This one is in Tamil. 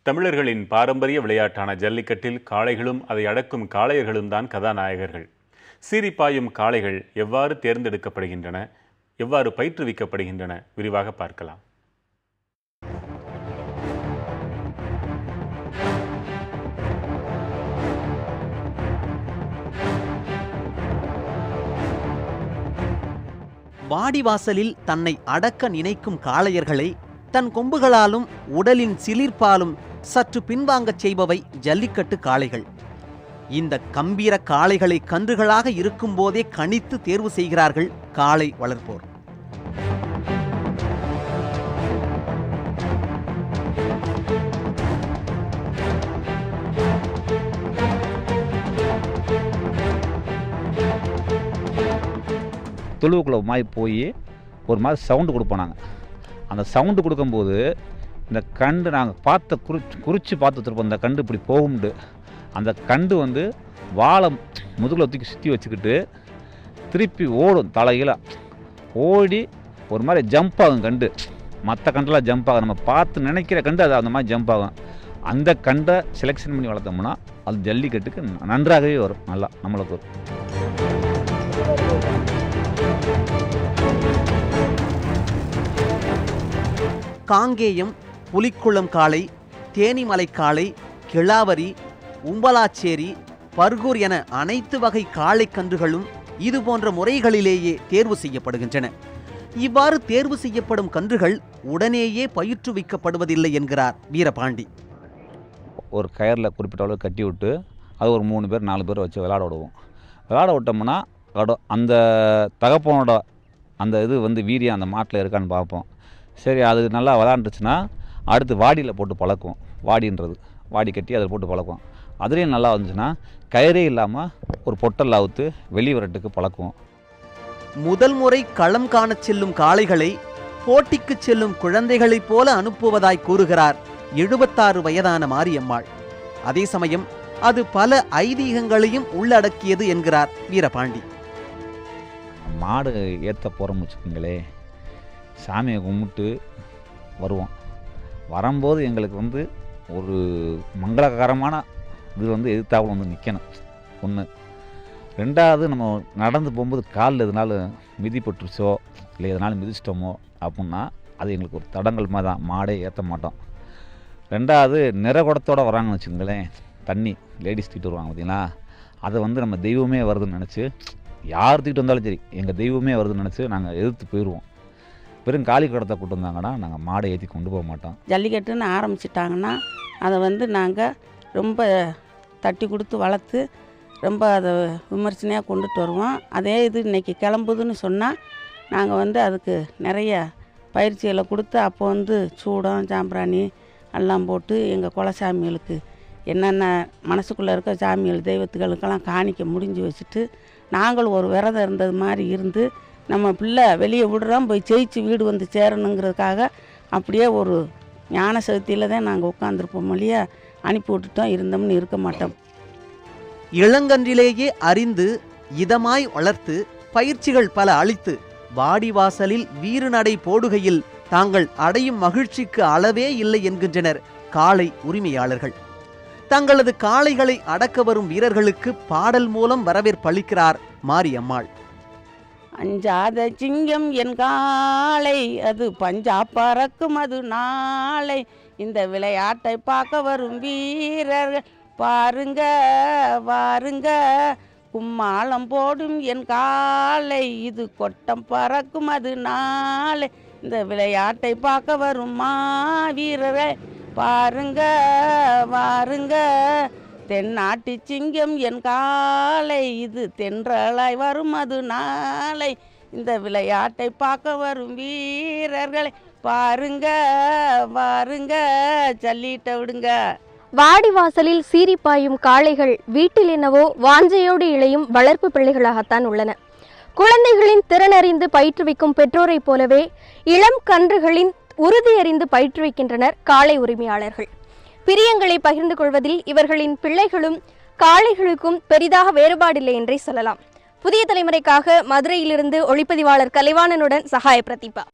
தமிழர்களின் பாரம்பரிய விளையாட்டான ஜல்லிக்கட்டில் காளைகளும் அதை அடக்கும் காளையர்களும் தான் கதாநாயகர்கள். சீரிப்பாயும் காளைகள் எவ்வாறு தேர்ந்தெடுக்கப்படுகின்றன, எவ்வாறு பயிற்றுவிக்கப்படுகின்றன, விரிவாக பார்க்கலாம். வாடிவாசலில் தன்னை அடக்க நினைக்கும் காளையர்களை தன் கொம்புகளாலும் உடலின் சிலிர்ப்பாலும் சற்று பின்வாங்கச் செய்பவை ஜல்லிக்கட்டு காளைகள். இந்த கம்பீர காளைகளை கன்றுகளாக இருக்கும் போதே கணித்து தேர்வு செய்கிறார்கள் காளை வளர்ப்போர். தொழுவுக்குள்ள மாதிரி போய் ஒரு மாதிரி சவுண்டு கொடுப்போம். நாங்கள் அந்த சவுண்டு கொடுக்கும்போது இந்த கண்டு நாங்கள் குறித்து பார்த்து வச்சுருப்போம். இந்த கண்டு இப்படி போகும்ண்டு அந்த கண்டு வாழை முதுகில் தூக்கி சுற்றி வச்சுக்கிட்டு திருப்பி ஓடும், தலைகீழ ஓடி ஒரு மாதிரி ஜம்ப் ஆகும். கண்டு மற்ற கண்டெலாம் ஜம்ப் ஆகும், நம்ம பார்த்து நினைக்கிற கண்டு அது அந்த மாதிரி ஜம்ப் ஆகும். அந்த கண்டை செலெக்ஷன் பண்ணி வளர்த்தோம்னா அது ஜல்லிக்கட்டுக்கு நன்றாகவே வரும், நல்லா நம்மளுக்கு வரும். காங்கேயம், புலிக்குளம் காளை, தேனிமலை காளை, கிளாவரி, உம்பலாச்சேரி, பர்கூர் என அனைத்து வகை காளை கன்றுகளும் இதுபோன்ற முறைகளிலேயே தேர்வு செய்யப்படுகின்றன. இவ்வாறு தேர்வு செய்யப்படும் கன்றுகள் உடனேயே பயிற்றுவிக்கப்படுவதில்லை என்கிறார் வீரபாண்டி. ஒரு கயரில் குறிப்பிட்ட அளவு கட்டி விட்டு அது ஒரு 3 பேர் 4 பேர் வச்சு விளையாட விடுவோம். விளையாட விட்டோம்னா அந்த தகப்பனோட அந்த வீரியம் அந்த மாட்டில் இருக்கான்னு பார்ப்போம். சரி, அது நல்லா விளாண்டுச்சுன்னா அடுத்து வாடியில் போட்டு பழக்குவோம். வாடி கட்டி அதில் போட்டு பழக்குவோம். அதுலேயும் நல்லா வந்துச்சுன்னா கயிறே இல்லாமல் ஒரு பொட்டல் அவுத்து வெளிவரட்டுக்கு பழக்குவோம். முதல் முறை களம் காணச் செல்லும் காளைகளை போட்டிக்கு செல்லும் குழந்தைகளைப் போல அனுப்புவதாய் கூறுகிறார் 76 வயதான மாரியம்மாள். அதே சமயம் அது பல ஐதீகங்களையும் உள்ளடக்கியது என்கிறார் வீரபாண்டி. மாடு ஏற்ற போகிறோம்னு வச்சுக்கோங்களே, சாமியை கும்பிட்டு வருவோம். வரும்போது எங்களுக்கு ஒரு மங்களகரமான இது எதிர்த்தாப்புல நிற்கணும். 1. 2வது, நம்ம நடந்து போகும்போது காலில் எதனாலும் மிதிப்பட்டுருச்சோ இல்லை எதனாலும் மிதிச்சிட்டோமோ அப்படின்னா அது எங்களுக்கு ஒரு தடங்கள் மாதிரி தான், மாடே ஏற்ற மாட்டோம். 2வது, நிறகுடத்தோடு வராங்கன்னு வச்சுக்கோங்களேன், தண்ணி லேடிஸ் தூக்கிட்டு வருவாங்க பார்த்தீங்களா, அதை நம்ம தெய்வமே வருதுன்னு நினச்சி, யார் தூக்கிட்டு வந்தாலும் சரி எங்கள் தெய்வமே வருதுன்னு நினச்சி நாங்கள் எதிர்த்து போயிடுவோம். வெறும் காலி குடத்தை கூட்டு வந்தாங்கன்னா நாங்கள் மாடை ஏற்றி கொண்டு போக மாட்டோம். ஜல்லிக்கட்டுன்னு ஆரம்பிச்சிட்டாங்கன்னா அதை நாங்கள் ரொம்ப தட்டி கொடுத்து வளர்த்து ரொம்ப அதை விமர்சனையாக கொண்டுட்டு வருவோம். அதே இது இன்றைக்கி கிளம்புதுன்னு சொன்னால் நாங்கள் அதுக்கு நிறைய பயிற்சிகளை கொடுத்து அப்போ சூடம் சாம்பிராணி எல்லாம் போட்டு எங்கள் குலசாமிகளுக்கு என்னென்ன மனசுக்குள்ளே இருக்க சாமிகள் தெய்வத்துகளுக்கெல்லாம் காணிக்க முடிஞ்சு வச்சுட்டு நாங்களும் ஒரு விரதம் இருந்தது மாதிரி இருந்து நம்ம பிள்ளை வெளியே விடுறோம் போய் ஜெயிச்சு வீடு சேரணுங்கிறதுக்காக அப்படியே ஒரு ஞான சக்தியில் தான் நாங்கள் உட்காந்துருப்போம். மொழியா அனுப்பி விட்டுட்டோம், இருந்தோம்னு இருக்க மாட்டோம். இளங்கன்றிலேயே அறிந்து இதமாய் வளர்த்து பயிற்சிகள் பல அளித்து வாடிவாசலில் வீறுநடை போடுகையில் தாங்கள் அடையும் மகிழ்ச்சிக்கு அளவே இல்லை என்கின்றனர் காளை உரிமையாளர்கள். தங்களது காளைகளை அடக்க வரும் வீரர்களுக்கு பாடல் மூலம் வரவேற்பளிக்கிறார் மாரியம்மாள். அஞ்சாத சிங்கம் என் காளை, அது பஞ்சா பறக்கும் அது நாளை, இந்த விளையாட்டை பார்க்க வரும் வீரர்கள் பாருங்க வாருங்க, கும்மாளம் போடும் என் காளை, இது கொட்டம் பறக்கும் அது நாளை, இந்த விளையாட்டை பார்க்க வரும் மாவீரர்கள் பாருங்க வாருங்க, தென்னாட்டு சிங்கம் என் காளை, இது தென்றலாய் வரும் அது நாளை, இந்த விளையாட்டை பார்க்க வரும் வீரர்களை பாருங்க வாருங்க, ஜல்லிட்ட விடுங்க. வாடிவாசலில் சீரிப்பாயும் காளைகள் வீட்டில் என்னவோ வாஞ்சையோடு இழையும் வளர்ப்பு பிள்ளைகளாகத்தான் உள்ளன. குழந்தைகளின் திறனறிந்து பயிற்றுவிக்கும் பெற்றோரைப் போலவே இளம் கன்றுகளின் உறுதியறிந்து பயிற்றுவிக்கின்றனர் காளை உரிமையாளர்கள். பிரியங்களை பகிர்ந்து கொள்வதில் இவர்களின் பிள்ளைகளும் காளைகளுக்கும் பெரிதாக வேறுபாடில்லை என்றே சொல்லலாம். புதிய தலைமுறைக்காக மதுரையிலிருந்து ஒளிப்பதிவாளர் கலைவாணனுடன் சகாய பிரதீபா.